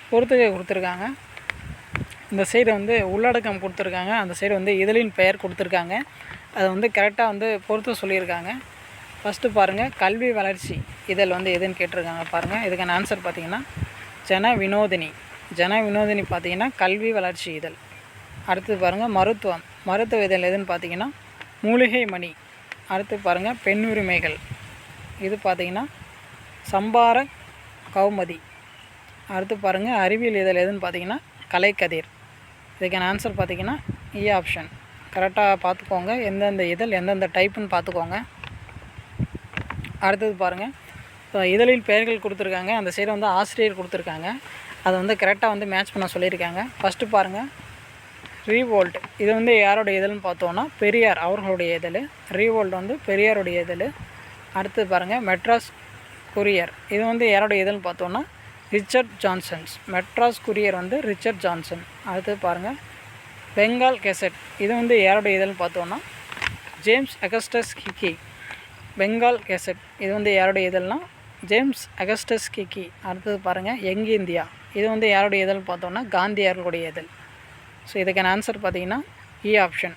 பொறுத்துகை கொடுத்துருக்காங்க. இந்த சைடு வந்து உள்ளடக்கம் கொடுத்துருக்காங்க, அந்த சைடு வந்து இதழின் பெயர் கொடுத்துருக்காங்க. அதை வந்து கரெக்டாக வந்து பொறுத்து சொல்லியிருக்காங்க. ஃபஸ்ட்டு பாருங்கள், கல்வி வளர்ச்சி இதழ் வந்து எதுன்னு கேட்டிருக்காங்க. பாருங்கள், இதுக்கான ஆன்சர் பார்த்திங்கன்னா ஜன வினோதினி. ஜன வினோதினி பார்த்திங்கன்னா கல்வி வளர்ச்சி இதழ். அடுத்தது பாருங்கள் மருத்துவம். மருத்துவ இதழ் எதுன்னு பார்த்திங்கன்னா மூலிகை மணி. அடுத்து பாருங்கள் பெண் உரிமைகள். இது பார்த்திங்கன்னா சம்பார கௌமதி. அடுத்து பாருங்கள் அறிவியல் இதழ் எதுன்னு பார்த்திங்கன்னா கலைக்கதிர். இதுக்கான ஆன்சர் பார்த்திங்கன்னா இ ஆப்ஷன். கரெக்டாக பார்த்துக்கோங்க, எந்தெந்த இதழ் எந்தெந்த டைப்புன்னு பார்த்துக்கோங்க. அடுத்தது பாருங்கள், இப்போ இதழில் பெயர்கள் கொடுத்துருக்காங்க, அந்த சைடு வந்து ஆசிரியர் கொடுத்துருக்காங்க. அதை வந்து கரெக்டாக வந்து மேட்ச் பண்ண சொல்லியிருக்காங்க. ஃபஸ்ட்டு பாருங்கள் ரீவோல்ட். இது வந்து யாரோடைய இதழ்னு பார்த்தோன்னா பெரியார் அவர்களுடைய இதழ். ரீவோல்ட் வந்து பெரியாருடைய இதழ். அடுத்தது பாருங்கள் மெட்ராஸ் குரியர். இது வந்து யாரோடைய இதழ்னு பார்த்தோன்னா ரிச்சர்ட் ஜான்சன்ஸ். மெட்ராஸ் குரியர் வந்து ரிச்சர்ட் ஜான்சன். அடுத்தது பாருங்கள் பெங்கால் கெசட். இது வந்து யாரோடைய இதழ்னு பார்த்தோன்னா ஜேம்ஸ் அகஸ்டஸ் கிக்கி. பெங்கால் கெசட் இது வந்து யாருடைய இதழ்னா ஜேம்ஸ் அகஸ்டஸ் கிக்கி. அடுத்தது பாருங்கள் யங் இந்தியா. இது வந்து யாருடைய இதழ்னு பார்த்தோன்னா காந்தியார்களுடைய இதழ். ஸோ இதுக்கான ஆன்சர் பார்த்திங்கன்னா இ ஆப்ஷன்.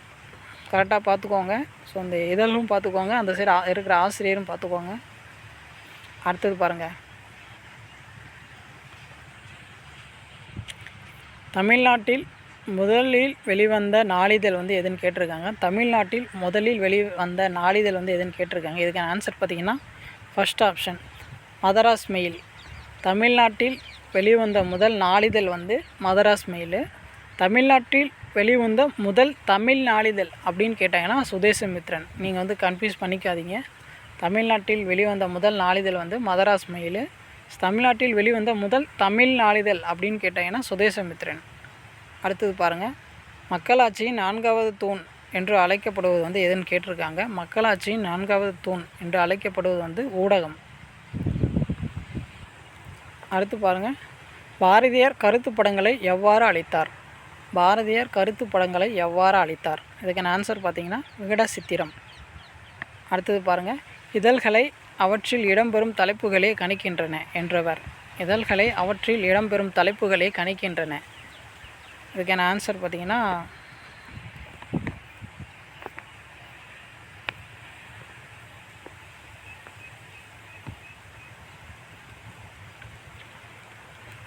கரெக்டாக பார்த்துக்கோங்க. ஸோ இந்த இதழும் பார்த்துக்கோங்க, அந்த சைடு இருக்கிற ஆசிரியரும் பார்த்துக்கோங்க. அடுத்தது பாருங்கள், தமிழ்நாட்டில் முதலில் வெளிவந்த நாளிதழ் வந்து எதுன்னு கேட்டிருக்காங்க. தமிழ்நாட்டில் முதலில் வெளிவந்த நாளிதழ் வந்து எதுன்னு கேட்டிருக்காங்க. இதுக்கான ஆன்சர் பார்த்திங்கன்னா ஃபஸ்ட் ஆப்ஷன் மதராஸ் மெயில். தமிழ்நாட்டில் வெளிவந்த முதல் நாளிதழ் வந்து மதராஸ் மெயில். தமிழ்நாட்டில் வெளிவந்த முதல் தமிழ் நாளிதழ் அப்படின்னு கேட்டாங்கன்னா சுதேசமித்ரன். நீங்கள் வந்து கன்ஃபியூஸ் பண்ணிக்காதீங்க. தமிழ்நாட்டில் வெளிவந்த முதல் நாளிதழ் வந்து மதராஸ் மெயில். தமிழ்நாட்டில் வெளிவந்த முதல் தமிழ் நாளிதழ் அப்படின்னு கேட்டாங்கன்னா சுதேசமித்ரன். அடுத்தது பாருங்கள், மக்களாட்சியின் 4வது தூண் என்று அழைக்கப்படுவது வந்து எதுன்னு கேட்டிருக்காங்க. மக்களாட்சியின் 4வது தூண் என்று அழைக்கப்படுவது வந்து ஊடகம். அடுத்து பாருங்கள், பாரதியார் கருத்து படங்களை எவ்வாறு அளித்தார். பாரதியார் கருத்து படங்களை எவ்வாறு அளித்தார். இதுக்கான ஆன்சர் பார்த்திங்கன்னா விகட சித்திரம். அடுத்தது பாருங்கள், இதழ்களை அவற்றில் இடம்பெறும் தலைப்புகளே கணிக்கின்றன என்றவர். இதழ்களை அவற்றில் இடம்பெறும் தலைப்புகளே கணிக்கின்றன. இதுக்கான ஆன்சர் பார்த்திங்கன்னா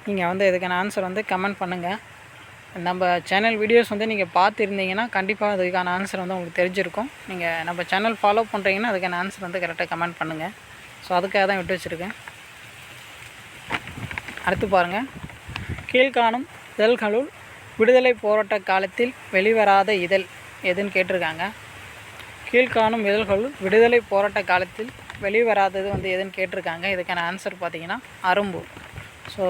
நீங்கள் வந்து இதுக்கான ஆன்சர் வந்து கமெண்ட் பண்ணுங்கள். நம்ம சேனல் வீடியோஸ் வந்து நீங்கள் பார்த்துருந்தீங்கன்னா கண்டிப்பாக அதுக்கான ஆன்சர் வந்து உங்களுக்கு தெரிஞ்சிருக்கும். நீங்கள் நம்ம சேனல் ஃபாலோ பண்ணுறீங்கன்னா அதுக்கான ஆன்சர் வந்து கரெக்டாக கமெண்ட் பண்ணுங்கள். ஸோ அதுக்காக தான் விட்டு வச்சுருக்கேன். அடுத்து பாருங்கள், கீழ்காணும் இதழ்களுள் விடுதலை போராட்ட காலத்தில் வெளிவராத இதழ் எதுன்னு கேட்டிருக்காங்க. கீழ்காணும் இதழ்கள் விடுதலை போராட்ட காலத்தில் வெளிவராதது வந்து எதுன்னு கேட்டிருக்காங்க. இதுக்கான ஆன்சர் பார்த்திங்கன்னா அரும்பு. ஸோ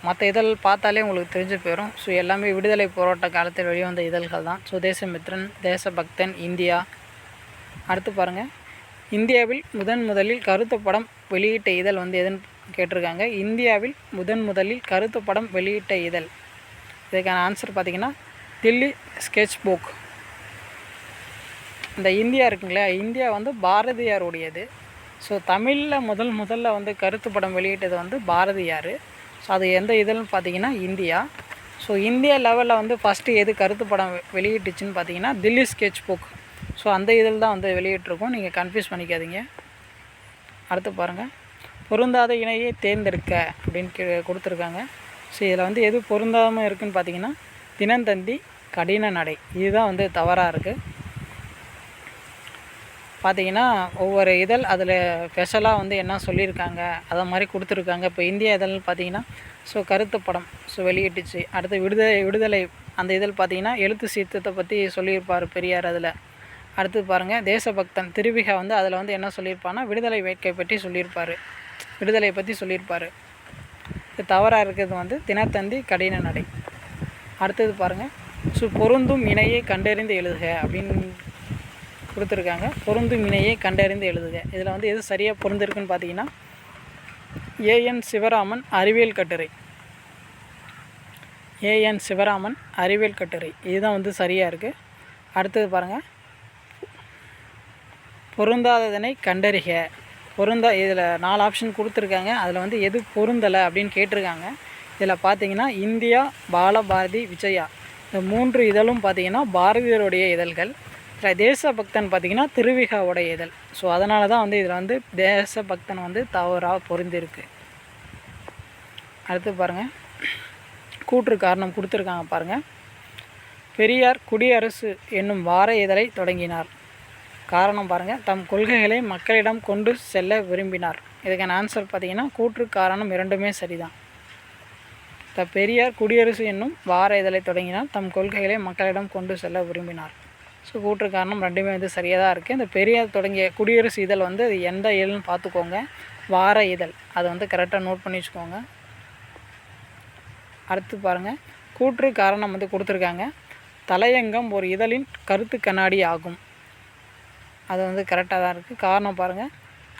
மற்ற இதழ் பார்த்தாலே உங்களுக்கு தெரிஞ்சு போயிடும். ஸோ எல்லாமே விடுதலை போராட்ட காலத்தில் வெளிவந்த இதழ்கள் தான். So Desamitran, Desabhaktan, India. அடுத்து பாருங்கள், இந்தியாவில் முதலில் கருத்து படம் வெளியிட்ட இதழ் வந்து எதுன்னு கேட்டிருக்காங்க. இந்தியாவில் முதலில் கருத்து படம் வெளியிட்ட இதழ், இதுக்கான ஆன்சர் பார்த்திங்கன்னா தில்லி ஸ்கெட்ச் புக். இந்த இந்தியா இருக்குங்களா, இந்தியா வந்து பாரதியாருடையது. ஸோ தமிழில் முதல்ல வந்து கருத்து படம் வெளியிட்டது வந்து பாரதியார். ஸோ அது எந்த இதழ்னு பார்த்திங்கன்னா இந்தியா. ஸோ இந்தியா லெவலில் வந்து ஃபஸ்ட்டு எது கருத்து படம் வெளியிட்டுச்சுன்னு பார்த்திங்கன்னா தில்லி ஸ்கெட்ச் புக். ஸோ அந்த இதில் தான் வந்து வெளியிட்டிருக்கோம், நீங்கள் கன்ஃபியூஸ் பண்ணிக்காதீங்க. அடுத்து பாருங்கள், பொருந்தாத இணையை தேர்ந்தெடுக்க அப்படின்னு கொடுத்துருக்காங்க. ஸோ இதில் வந்து எது பொருந்தாமல் இருக்குதுன்னு பார்த்திங்கன்னா தினத்தந்தி, கடின நடை, இதுதான் வந்து தவறாக இருக்குது. பார்த்திங்கன்னா ஒவ்வொரு இதழ் அதில் ஸ்பெஷலாக வந்து என்ன சொல்லியிருக்காங்க அதை மாதிரி கொடுத்துருக்காங்க. இப்போ இந்தியா இதழ்னு பார்த்திங்கன்னா ஸோ கருத்து படம் ஸோ வெளியிட்டுச்சு. அடுத்து விடுதலை அந்த இதழ் பார்த்திங்கன்னா எழுத்து சீர்திருத்தத்தை பற்றி சொல்லியிருப்பார் பெரியார் அதில். அடுத்து பாருங்கள், தேசபக்தன் திருவிகா வந்து அதில் வந்து என்ன சொல்லியிருப்பான்னா விடுதலை வேட்கை பற்றி சொல்லியிருப்பார், விடுதலை பற்றி சொல்லியிருப்பார். இது தவறாக இருக்கிறது வந்து தினத்தந்தி, கடின நடை. அடுத்தது பாருங்கள், ஸோ பொருந்தும் இணையை கண்டறிந்து எழுதுக அப்படின்னு கொடுத்துருக்காங்க. பொருந்தும் இணையை கண்டறிந்து எழுதுக. இதில் வந்து எது சரியாக பொருந்திருக்குன்னு பார்த்தீங்கன்னா ஏஎன் சிவராமன் அறிவியல் கட்டுரை, ஏஎன் சிவராமன் அறிவியல் கட்டுரை, இதுதான் வந்து சரியாக இருக்குது. அடுத்தது பாருங்கள், பொருந்தாததனை கண்டறிக. இதில் 4 ஆப்ஷன் கொடுத்துருக்காங்க. அதில் வந்து எது பொருந்தலை அப்படின்னு கேட்டிருக்காங்க. இதில் பார்த்தீங்கன்னா இந்தியா, பாலபாரதி, விஜயா, இந்த 3 இதழும் பார்த்திங்கன்னா பாரதியாருடைய இதழ்கள். இதில் தேசபக்தன் பார்த்திங்கன்னா திருவிகாவுடைய இதழ். ஸோ அதனால தான் வந்து இதில் வந்து தேசபக்தன் வந்து தவறாக பொருந்திருக்கு. அடுத்து பாருங்கள், கூற்று காரணம் கொடுத்துருக்காங்க பாருங்கள். பெரியார் குடியரசு என்னும் வார இதழை தொடங்கினார். காரணம் பாருங்கள், தம் கொள்கைகளை மக்களிடம் கொண்டு செல்ல விரும்பினார். இதுக்கான ஆன்சர் பார்த்திங்கன்னா கூற்று காரணம் இரண்டுமே சரிதான். பெரியார் குடியரசு என்னும் வார இதழை தொடங்கினார், தம் கொள்கைகளை மக்களிடம் கொண்டு செல்ல விரும்பினார். ஸோ கூற்று காரணம் ரெண்டுமே வந்து சரியாக தான் இருக்குது. இந்த பெரியார் தொடங்கிய குடியரசு இதழ் வந்து அது எந்த இதழ்னு பார்த்துக்கோங்க, வார இதழ், அதை வந்து கரெக்டாக நோட் பண்ணி வச்சுக்கோங்க. அடுத்து பாருங்கள், கூற்று காரணம் வந்து கொடுத்துருக்காங்க. தலையங்கம் ஒரு இதழின் கருத்து கண்ணாடி ஆகும், அது வந்து கரெக்டாக தான் இருக்குது. காரணம் பாருங்கள்,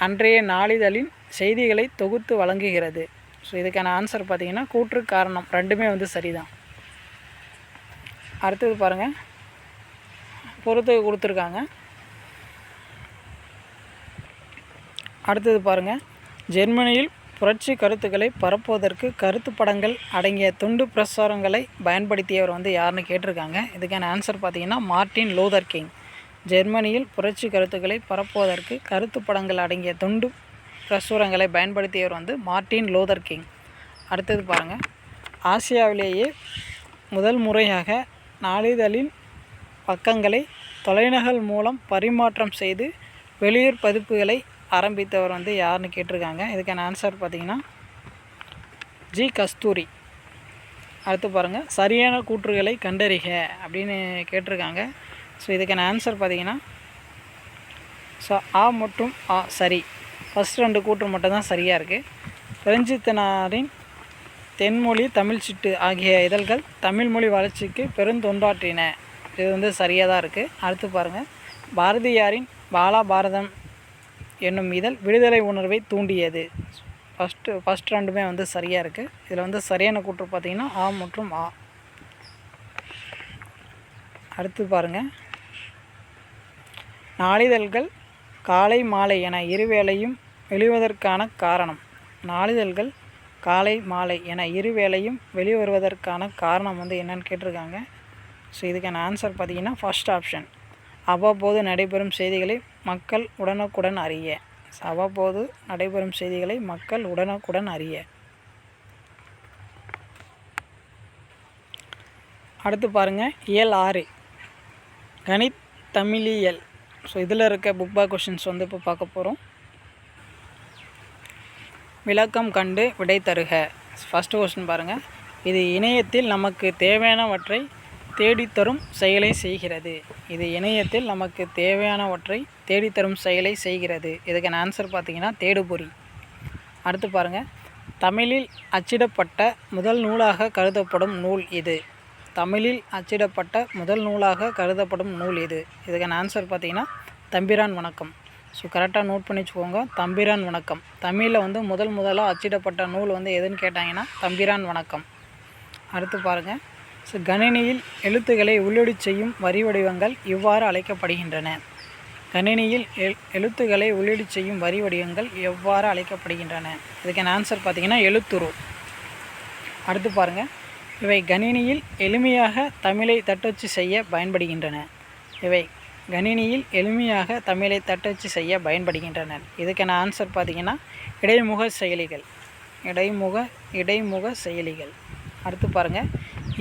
அன்றைய நாளிதழின் செய்திகளை தொகுத்து வழங்குகிறது. ஸோ இதுக்கான ஆன்சர் பார்த்திங்கன்னா கூற்று காரணம் ரெண்டுமே வந்து சரிதான். அடுத்தது பாருங்கள், பொறுத்து கொடுத்துருக்காங்க. அடுத்தது பாருங்கள், ஜெர்மனியில் புரட்சி கருத்துக்களை பரப்புவதற்கு கருத்து படங்கள் அடங்கிய துண்டு பிரசுரங்களை பயன்படுத்தியவர் வந்து யாருன்னு கேட்டிருக்காங்க. இதுக்கான ஆன்சர் பார்த்திங்கன்னா மார்ட்டின் லூதர் கிங். ஜெர்மனியில் புரட்சி கருத்துக்களை பரப்புவதற்கு கருத்து படங்கள் அடங்கிய துண்டு பிரசுரங்களை பயன்படுத்தியவர் வந்து மார்ட்டின் லூதர் கிங். அடுத்தது பாருங்கள், ஆசியாவிலேயே முதல் முறையாக நாளிதழின் பக்கங்களை தொலைநகல் மூலம் பரிமாற்றம் செய்து வெளியூர் பதிப்புகளை ஆரம்பித்தவர் வந்து யாருன்னு கேட்டிருக்காங்க. இதுக்கான ஆன்சர் பார்த்திங்கன்னா ஜி கஸ்தூரி. அடுத்து பாருங்கள், சரியான கூற்றுகளை கண்டறிக அப்படின்னு கேட்டிருக்காங்க. ஸோ இதுக்கான ஆன்சர் பார்த்திங்கன்னா ஸோ ஆ மற்றும் ஆ சரி, ஃபஸ்ட் 2 கூற்று மட்டும்தான் சரியாக இருக்குது. ரஞ்சித்தனாரின் தென்மொழி, தமிழ் சிட்டு ஆகிய இதழ்கள் தமிழ் மொழி வளர்ச்சிக்கு பெருந்தொண்டாற்றின, இது வந்து சரியாக தான் இருக்குது. அடுத்து பாருங்கள், பாரதியாரின் பாலபாரதம் என்னும் இதழ் விடுதலை உணர்வை தூண்டியது. ஃபஸ்ட் 2மே வந்து சரியாக இருக்குது. இதில் வந்து சரியான கூற்று பார்த்திங்கன்னா ஆ மற்றும் ஆ. அடுத்து பாருங்கள், நாளிதழ்கள் காலை மாலை என இருவேளையும் வெளிவருவதற்கான காரணம். நாளிதழ்கள் காலை மாலை என இருவேளையும் வெளிவருவதற்கான காரணம் வந்து என்னன்னு கேட்டிருக்காங்க. ஸோ இதுக்கான ஆன்சர் பார்த்திங்கன்னா ஃபஸ்ட் ஆப்ஷன், அவ்வப்போது நடைபெறும் செய்திகளை மக்கள் உடனுக்குடன் அறிய. அவ்வப்போது நடைபெறும் செய்திகளை மக்கள் உடனுக்குடன் அறிய. அடுத்து பாருங்கள், இயல் 6 கணித் தமிழியல். ஸோ இதில் இருக்க புக் பேக் கொஷின்ஸ் வந்து இப்போ பார்க்க போகிறோம். விளக்கம் கண்டு விடை தருக. ஃபஸ்ட்டு கொஸ்டின் பாருங்கள், இது இணையத்தில் நமக்கு தேவையானவற்றை தேடித்தரும் செயலை செய்கிறது. இது இணையத்தில் நமக்கு தேவையானவற்றை தேடித்தரும் செயலை செய்கிறது. இதுக்கான ஆன்சர் பார்த்திங்கன்னா தேடுபொறி. அடுத்து பாருங்கள், தமிழில் அச்சிடப்பட்ட முதல் நூலாக கருதப்படும் நூல் இது. தமிழில் அச்சிடப்பட்ட முதல் நூலாக கருதப்படும் நூல் இது. இதுக்கான ஆன்சர் பார்த்திங்கன்னா தம்பிரான் வணக்கம். ஸோ கரெக்டாக நோட் பண்ணி வச்சுக்கோங்க. தம்பிரான் வணக்கம். தமிழில் வந்து முதலாக அச்சிடப்பட்ட நூல் வந்து எதுன்னு கேட்டாங்கன்னா தம்பிரான் வணக்கம். அடுத்து பாருங்கள், ஸோ கணினியில் எழுத்துக்களை உள்ளீடு செய்யும் வரி வடிவங்கள் இவ்வாறு அழைக்கப்படுகின்றன. கணினியில் எழுத்துக்களை உள்ளீடு செய்யும் வரி வடிவங்கள் எவ்வாறு அழைக்கப்படுகின்றன. இதுக்கான ஆன்சர் பார்த்திங்கன்னா எழுத்துரு. அடுத்து பாருங்கள், இவை கணினியில் எளிமையாக தமிழை தட்டச்சு செய்ய பயன்படுகின்றன. இவை கணினியில் எளிமையாக தமிழை தட்டச்சு செய்ய பயன்படுகின்றன. இதுக்கான ஆன்சர் பார்த்திங்கன்னா இடைமுக செயலிகள். இடைமுக செயலிகள். அடுத்து பாருங்கள்,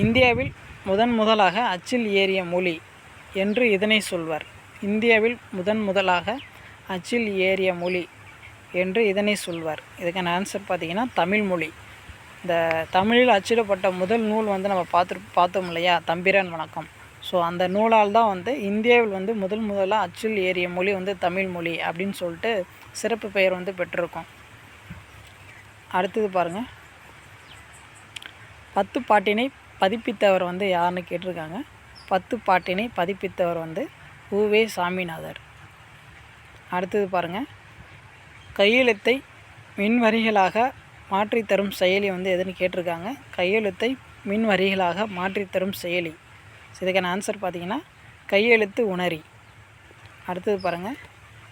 இந்தியாவில் முதலாக அச்சில் ஏறிய மொழி என்று இதனை சொல்வர். இந்தியாவில் முதலாக அச்சில் ஏறிய மொழி என்று இதனை சொல்வர். இதுக்கான ஆன்சர் பார்த்திங்கன்னா தமிழ்மொழி. இந்த தமிழில் அச்சிடப்பட்ட முதல் நூல் வந்து நம்ம பார்த்தோம் இல்லையா, தம்பிரான் வணக்கம். ஸோ அந்த நூலால் தான் வந்து இந்தியாவில் வந்து முதலாக அச்சில் ஏறிய மொழி வந்து தமிழ்மொழி அப்படின்னு சொல்லிட்டு சிறப்பு பெயர் வந்து பெற்றிருக்கோம். அடுத்தது பாருங்கள், 10 பாட்டினை பதிப்பித்தவர் வந்து யாருன்னு கேட்டிருக்காங்க. 10 பாட்டினை பதிப்பித்தவர் வந்து உவே சாமிநாதர். அடுத்தது பாருங்கள், கையெழுத்தை மின்வரிகளாக மாற்றித்தரும் செயலி வந்து எதுன்னு கேட்டிருக்காங்க. கையெழுத்தை மின்வரிகளாக மாற்றித்தரும் செயலி. இதுக்கான ஆன்சர் பார்த்திங்கன்னா கையெழுத்து உணரி. அடுத்தது பாருங்கள்,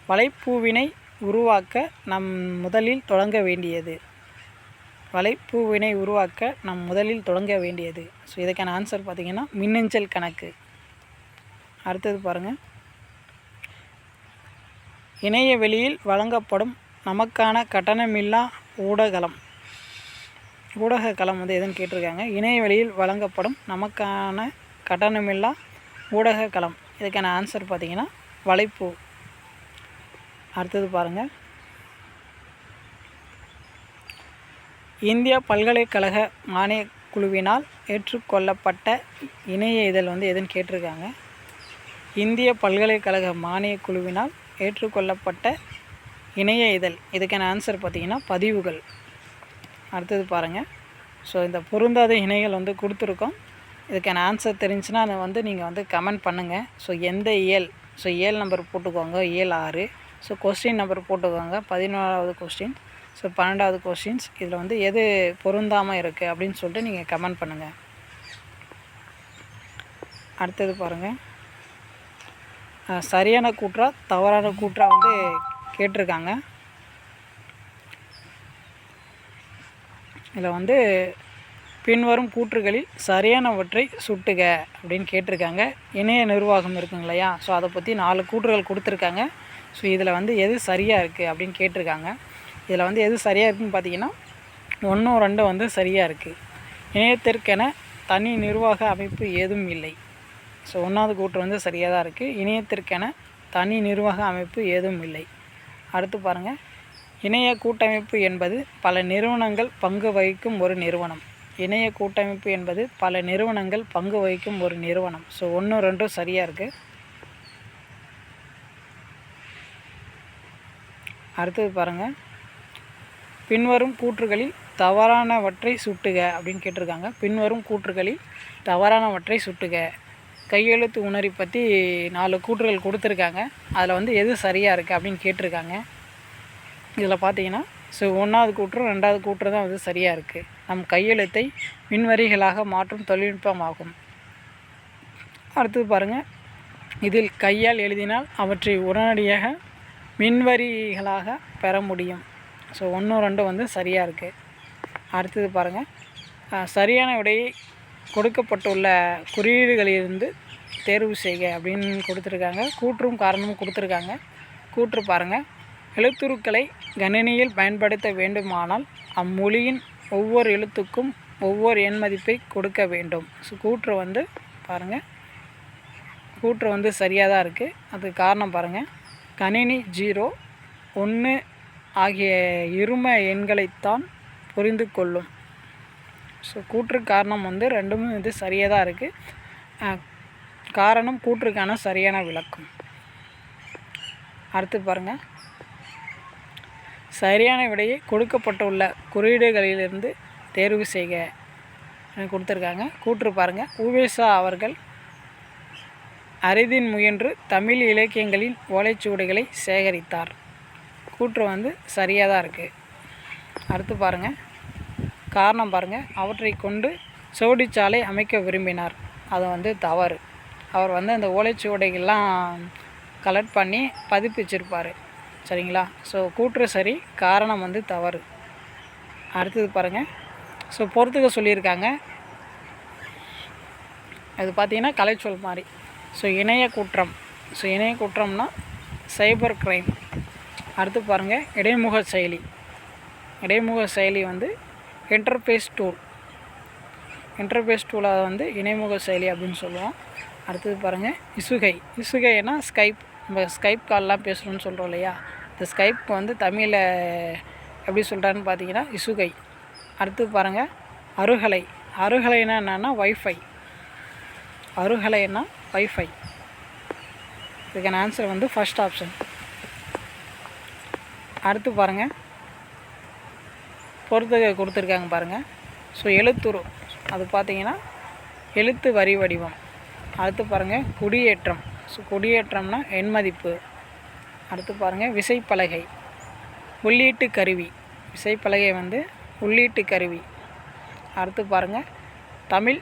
வலைப்பூவினை உருவாக்க நம் முதலில் தொடங்க வேண்டியது. வலைப்பூவினை உருவாக்க நம் முதலில் தொடங்க வேண்டியது. ஸோ இதுக்கான ஆன்சர் பார்த்திங்கன்னா மின்னஞ்சல் கணக்கு. அடுத்தது பாருங்கள், இணைய வெளியில் வழங்கப்படும் நமக்கான கட்டணமில்லா ஊடகக்களம் வந்து எதுன்னு கேட்டிருக்காங்க. இணைய வெளியில் வழங்கப்படும் நமக்கான கட்டணமில்லா ஊடகக்களம். இதுக்கான ஆன்சர் பார்த்திங்கன்னா வலைப்பூ. அடுத்தது பாருங்கள், இந்தியா பல்கலைக்கழக மானியக் குழுவினால் ஏற்றுக்கொள்ளப்பட்ட இணைய இதழ் வந்து எதுன்னு கேட்டிருக்காங்க. இந்திய பல்கலைக்கழக மானியக் குழுவினால் ஏற்றுக்கொள்ளப்பட்ட இணைய இதழ். இதுக்கான ஆன்சர் பார்த்திங்கன்னா பதிவுகள். அடுத்தது பாருங்கள், ஸோ இந்த பொருந்தாத இணைகள் வந்து கொடுத்துருக்கோம். இதுக்கான ஆன்சர் தெரிஞ்சுன்னா அதை வந்து நீங்கள் வந்து கமெண்ட் பண்ணுங்கள். ஸோ எந்த இயல், ஸோ இயல் நம்பர் போட்டுக்கோங்க, இயல் 6. ஸோ கொஸ்டின் நம்பர் போட்டுக்கோங்க, 11வது கொஸ்டின். ஸோ 12வது கொஸ்டின்ஸ். இதில் வந்து எது பொருந்தாமல் இருக்குது அப்படின்னு சொல்லிட்டு நீங்கள் கமெண்ட் பண்ணுங்கள். அடுத்தது பாருங்கள், சரியான கூற்றா தவறான கூற்றா வந்து கேட்டிருக்காங்க. இதில் வந்து பின்வரும் கூற்றுகளில் சரியானவற்றை சுட்டுக அப்படின்னு கேட்டிருக்காங்க. இணைய நிர்வாகம் இருக்குங்க இல்லையா, ஸோ அதை பற்றி 4 கூற்றுகள் கொடுத்துருக்காங்க. ஸோ இதில் வந்து எது சரியாக இருக்குது அப்படின்னு கேட்டிருக்காங்க. இதில் வந்து எது சரியாக இருக்குதுன்னு பார்த்தீங்கன்னா 1, 2 வந்து சரியாக இருக்குது. இணையத்திற்கென தனி நிர்வாக அமைப்பு ஏதும் இல்லை. ஸோ 1வது கூற்று வந்து சரியாக தான் இருக்குது. இணையத்திற்கென தனி நிர்வாக அமைப்பு ஏதும் இல்லை. அடுத்து பாருங்கள், இணைய கூட்டமைப்பு என்பது பல நிறுவனங்கள் பங்கு வகிக்கும் ஒரு நிறுவனம். இணைய கூட்டமைப்பு என்பது பல நிறுவனங்கள் பங்கு வகிக்கும் ஒரு நிறுவனம். ஸோ 1, 2 சரியாக இருக்குது. அடுத்தது பாருங்கள், பின்வரும் கூற்றுகளில் தவறானவற்றை சுட்டுக அப்படின்னு கேட்டிருக்காங்க. பின்வரும் கூற்றுகளில் தவறானவற்றை சுட்டுக. கையெழுத்து உணரி பற்றி 4 கூற்றுகள் கொடுத்துருக்காங்க. அதில் வந்து எது சரியாக இருக்குது அப்படின்னு கேட்டிருக்காங்க. இதில் பார்த்தீங்கன்னா ஸோ 1வது கூற்று 2வது கூற்று தான் வந்து சரியாக இருக்குது. நம் கையெழுத்தை மின்வரிகளாக மாற்றும் தொழில்நுட்பமாகும். அடுத்தது பாருங்கள், இதில் கையால் எழுதினால் அவற்றை உடனடியாக மின்வரிகளாக பெற முடியும். ஸோ 1, 2 வந்து சரியாக இருக்குது. அடுத்தது பாருங்கள், சரியான விடையை கொடுக்கப்பட்டுள்ள குறியீடுகளிலிருந்து தேர்வு செய்க அப்படின்னு கொடுத்துருக்காங்க. கூற்றும் காரணமும் கொடுத்துருக்காங்க. கூற்று பாருங்கள், எழுத்துருக்களை கணினியில் பயன்படுத்த வேண்டுமானால் அம்மொழியின் ஒவ்வொரு எழுத்துக்கும் ஒவ்வொரு எண் மதிப்பை கொடுக்க வேண்டும். ஸோ கூற்று வந்து பாருங்கள், கூற்று வந்து சரியாக தான் இருக்குது. அதுக்கு காரணம் பாருங்கள், கணினி 0, 1 ஆகிய இரும எண்களைத்தான் புரிந்து கொள்ளும். ஸோ கூற்று காரணம் வந்து ரெண்டுமே வந்து சரியாக தான் இருக்குது. காரணம் கூற்றுக்கான சரியான விளக்கம். அடுத்து பாருங்கள், சரியான விடையை கொடுக்கப்பட்டுள்ள குறியீடுகளிலிருந்து தேர்வு செய்க கொடுத்துருக்காங்க. கூற்று பாருங்கள், உவேசா அவர்கள் அரிதின் முயன்று தமிழ் இலக்கியங்களின் ஓலைச்சுவடிகளை சேகரித்தார். கூற்று வந்து சரியாக தான் இருக்குது. அடுத்து பாருங்கள், காரணம் பாருங்கள், அவற்றை கொண்டு சுவடிச்சாலை அமைக்க விரும்பினார். அது வந்து தவறு. அவர் வந்து அந்த ஓலைச்சுவடிகள்லாம் கலெக்ட் பண்ணி பதிப்பிச்சிருப்பார். சரிங்களா? ஸோ கூற்று சரி, காரணம் வந்து தவறு. அடுத்தது பாருங்கள், ஸோ பொறுத்துக்க சொல்லியிருக்காங்க. அது பார்த்திங்கன்னா கலைச்சொல் மாதிரி. ஸோ இணைய குற்றம். ஸோ இணைய குற்றம்னா சைபர் க்ரைம். அடுத்து பாருங்கள், இடைமுக செயலி. இடைமுக செயலி வந்து இன்டர்ஃபேஸ் டூல். இன்டர்ஃபேஸ் டூலை வந்து இணைமுக செயலி அப்படின்னு சொல்லுவோம். அடுத்தது பாருங்கள், இசுகை. இசுகைனா ஸ்கைப். நம்ம ஸ்கைப் கால்லாம் பேசுகிறோன்னு சொல்கிறோம் இல்லையா, இந்த ஸ்கைப் வந்து தமிழில் எப்படி சொல்கிறான்னு பார்த்தீங்கன்னா இசுகை. அடுத்து பாருங்கள், அருகலை. அருகலைனா என்னென்னா வைஃபை. அருகலைன்னா வைஃபை. இதுக்கான ஆன்சர் வந்து ஃபர்ஸ்ட் ஆப்ஷன். அடுத்து பாருங்கள், பொறுத்துக்க கொடுத்துருக்காங்க பாருங்கள். ஸோ எழுத்துரு, அது பார்த்திங்கன்னா எழுத்து வரி வடிவம். அடுத்து பாருங்கள், குடியேற்றம். ஸோ குடியேற்றம்னா எண்மதிப்பு. அடுத்து பாருங்கள், விசைப்பலகை. உள்ளீட்டு கருவி. விசைப்பலகை வந்து உள்ளீட்டு கருவி. அடுத்து பாருங்கள், தமிழ்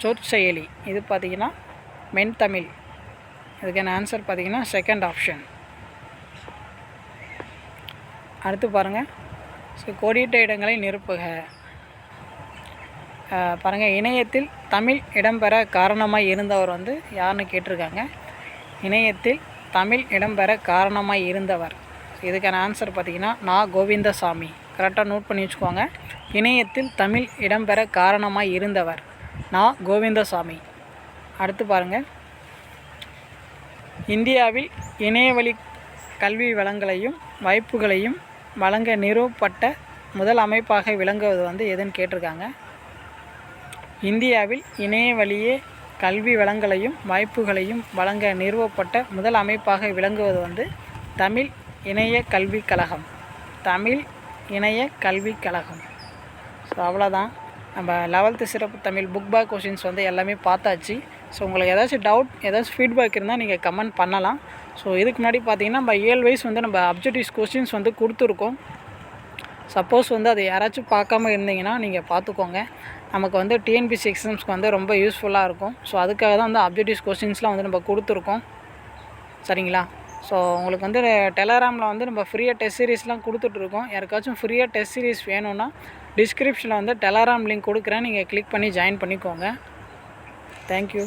சொற்செயலி. இது பார்த்திங்கன்னா மென்தமிழ். இதுக்கான ஆன்சர் பார்த்திங்கன்னா செகண்ட் ஆப்ஷன். அடுத்து பாருங்கள், ஸோ கோடிட்ட இடங்களை நிரப்புக. பாருங்கள், இணையத்தில் தமிழ் இடம்பெற காரணமாக இருந்தவர் வந்து யாருன்னு கேட்டிருக்காங்க. இணையத்தில் தமிழ் இடம்பெற காரணமாக இருந்தவர், இதுக்கான ஆன்சர் பார்த்திங்கன்னா நா. கோவிந்தசாமி. கரெக்டாக நோட் பண்ணி வச்சுக்கோங்க. இணையத்தில் தமிழ் இடம்பெற காரணமாக இருந்தவர் நா. கோவிந்தசாமி. அடுத்து பாருங்கள், இந்தியாவில் இணையவழி கல்வி வளங்களையும் வாய்ப்புகளையும் வழங்க நிறுவப்பட்ட முதல் அமைப்பாக விளங்குவது வந்து எதுன்னு கேட்டிருக்காங்க. இந்தியாவில் இணைய வழியே கல்வி வளங்களையும் வாய்ப்புகளையும் வழங்க நிறுவப்பட்ட முதல் அமைப்பாக விளங்குவது வந்து தமிழ் இணைய கல்விக் கழகம். தமிழ் இணைய கல்விக் கழகம். ஸோ அவ்வளோதான். நம்ம 11th சிறப்பு தமிழ் புக் பேக் கொஷின்ஸ் வந்து எல்லாமே பார்த்தாச்சு. ஸோ உங்களுக்கு ஏதாச்சும் டவுட், ஏதாச்சும் ஃபீட்பேக் இருந்தால் நீங்கள் கமெண்ட் பண்ணலாம். ஸோ இதுக்கு முன்னாடி பார்த்தீங்கன்னா நம்ம இயல் வைஸ் வந்து நம்ம அப்ஜெக்டிவ்ஸ் கொஸ்டின்ஸ் வந்து கொடுத்துருக்கோம். சப்போஸ் வந்து அது யாராச்சும் பார்க்காம இருந்தீங்கன்னா நீங்கள் பார்த்துக்கோங்க. நமக்கு வந்து டிஎன்பிசி எக்ஸாம்ஸ்க்கு வந்து ரொம்ப யூஸ்ஃபுல்லாக இருக்கும். ஸோ அதுக்காக தான் வந்து அப்ஜெக்டிவ்ஸ் கொஸ்டின்ஸ்லாம் வந்து நம்ம கொடுத்துருக்கோம். சரிங்களா? ஸோ உங்களுக்கு வந்து டெலகிராமில் வந்து நம்ம ஃப்ரீயாக டெஸ்ட் சீரீஸ்லாம் கொடுத்துட்ருக்கோம். யாருக்காச்சும் ஃப்ரீயாக டெஸ்ட் சீரீஸ் வேணும்னா டிஸ்கிரிப்ஷனில் வந்து டெலகிராம் லிங்க் கொடுக்குறேன், நீங்கள் கிளிக் பண்ணி ஜாயின் பண்ணிக்கோங்க. தேங்க்யூ.